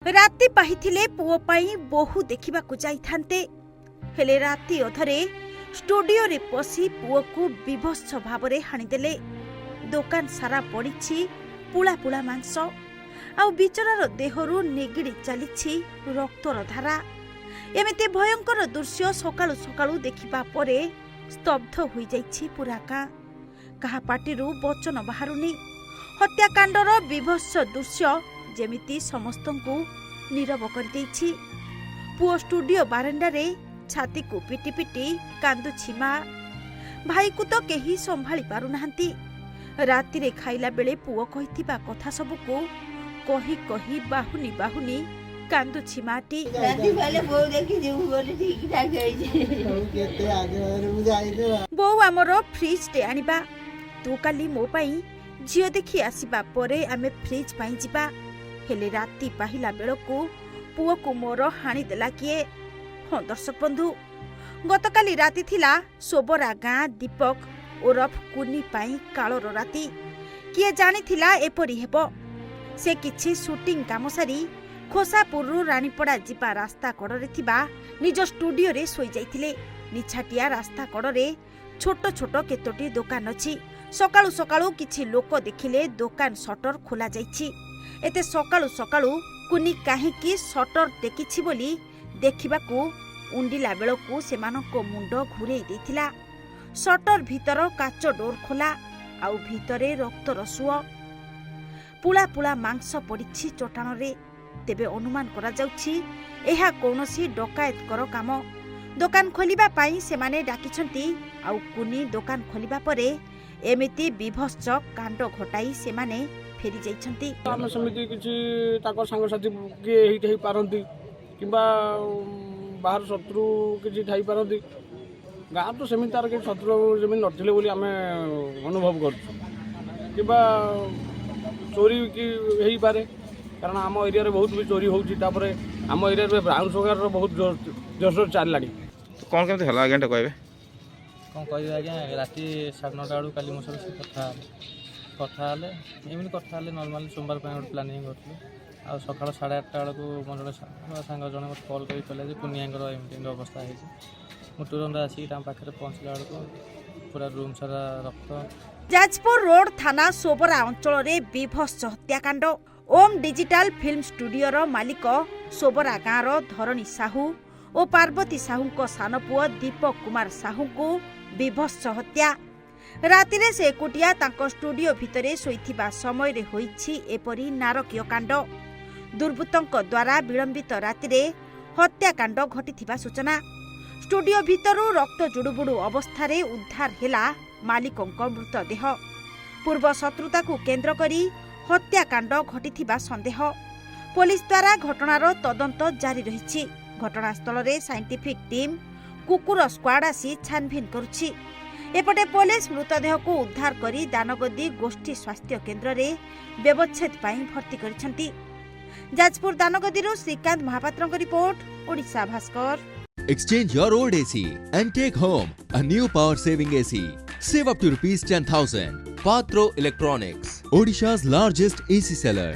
राति पाहिथिले पुओ पाई बहु देखिबा को जाइथान्ते हेले राति अधरे स्टूडियो रे पसी पुओ को विभत्स भाबरे हाणीदेले। दुकान सारा पड़िछि पुला पुला मांस आउ बिचरार देहरु निगिड़ी चलीछि रक्तर धारा। एमिति भयंकर दृश्य सकाळु सकाळु देखिबा परे स्तब्ध होई जाइछि पूरा गाँ। कहा पाटिरु वचन बाहरुनी। हत्याकांडर विभत्स दृश्य जेमिति समस्तंकु नीरव कर देछि। पुओ स्टूडियो बारंडा रे छाती को पिटी पिटी कांदुछि मां। भाई को तो केही संभाली पारु नाहंती। राति रे खाइला बेले पुओ कहिथिबा कथा सब को कही कही बाहुनी बाहुनी कांदुछि माटी। राति बेले बो देखि जेउ बोले ठीक ठाक होइछे। केते आगे मु जाई दे बो हमरो फ्रिज टे आनिबा। तू काली मो पई झियो देखि आसीबा परे आमे फ्रिज पाई जिबा। हेले राति पाहिला बेलकु पुओ को मोर हाणी देला किए। हाँ दर्शक बंधु, गतकाली राति थिला सोबरा गाँ दीपक ओरफ कुनी पाई काळर राति। किए जानी थिला एपरी हेबो। से किछि शूटिंग काम सारी खोसापुरु रानीपड़ा जिबा रास्ता कड़रे थिबा निज स्टूडियो रे सोई जाइथिले। निछाटिया रास्ता कड़रे छोट छोट केतोटी दुकान अछि। सकाळु सकाळु किछि लोक देखिले दुकान शटर खोला जाइछि। एते सकाळु सकाळु कुनी काहेकि शटर टेकिछि बोली देखिबाकू उंडिला बेलकू सेमानको मुंड घुरेई देथिला। शटर भीतर काच डोर खोला आउ भीतरे रक्तर सुଅ। पुला पुला मांस पड़िछि चटाण रे। तेबे अनुमान करा जाउछि एहा कोनोसी डकायतकर काम। दुकान खोलिबा पाई सेमाने डाकिछंती आउ कुनी दुकान खोलिबा परे एमिति विभत्स कांड घटाई सेमाने फेरी जाइछंती। हम समिति किछि ताको संग साथी के हेइ पारंती किबा बाहर शत्रु किछि थाई पारंती। गाँ तो सेमिति तार के शत्रु जमीन नथिले बोली हमें अनुभव करछु। किबा चोरी की हेइ पारे कारण आम एरिया रे बहुत भी चोरी होउछि। तापरे आम एरिया रे ब्राउन सुगर रो बहुत जोर चाल लागी। कोन केमते हला आगे कहबे कौन कह आज्ञा राति 9:30 बेलू काली मो सब कथा एमती कथा नर्माली सोमवार गोटे प्लानिंग करूँ। आ सका 8:30 बेलू मोर जो सांग जन मत कल कर कहला कुनियार एमती अवस्था है। मुझे तुरंत आसिक पाखे पहुँचला बेलू पूरा रूम सारा रक्त। जाजपुर रोड थाना सोबरा अंचल रे विभत्स हत्याकांड। ओम डिजिटल फिल्म स्टूडियो रो मालिक सोबरा गाँव रो धरणी साहू और पार्वती साहू सान पुओ दीपक कुमार साहू को विभत्स हत्या। रातिरे से एकुटिया तांको स्टूडियो भितरे सोईथिबा समय रे होईछि एपरी नारकीय कांड। दुर्बृत्तंक द्वारा विलंबित रातिरे हत्याकांड घटिथिबा सूचना। स्टूडियो भितरु रक्त जुडुबुडु अवस्था रे उद्धार हेला मालिकंक मृतदेह। पूर्व शत्रुता को केंद्र करी हत्याकांड घटिथिबा संदेह। पुलिस द्वारा घटनार तदंत जारी रहिछि। घटनास्थल रे साइंटिफिक टीम कुकुर स्क्वाड आसी छानभिन करुछि। एपटे पुलिस मृतदेह को उद्धार करी दानगदी गोष्ठी स्वास्थ्य केन्द्र रे व्यवच्छेद पाई भर्ती करिसंती। जाजपुर दानगदी रो श्रीकांत महापात्रଙ୍କ report Odisha Bhaskar. Exchange your old AC and take home a new power saving AC. Save up to ₹10,000. Patro Electronics, Odisha's largest AC seller.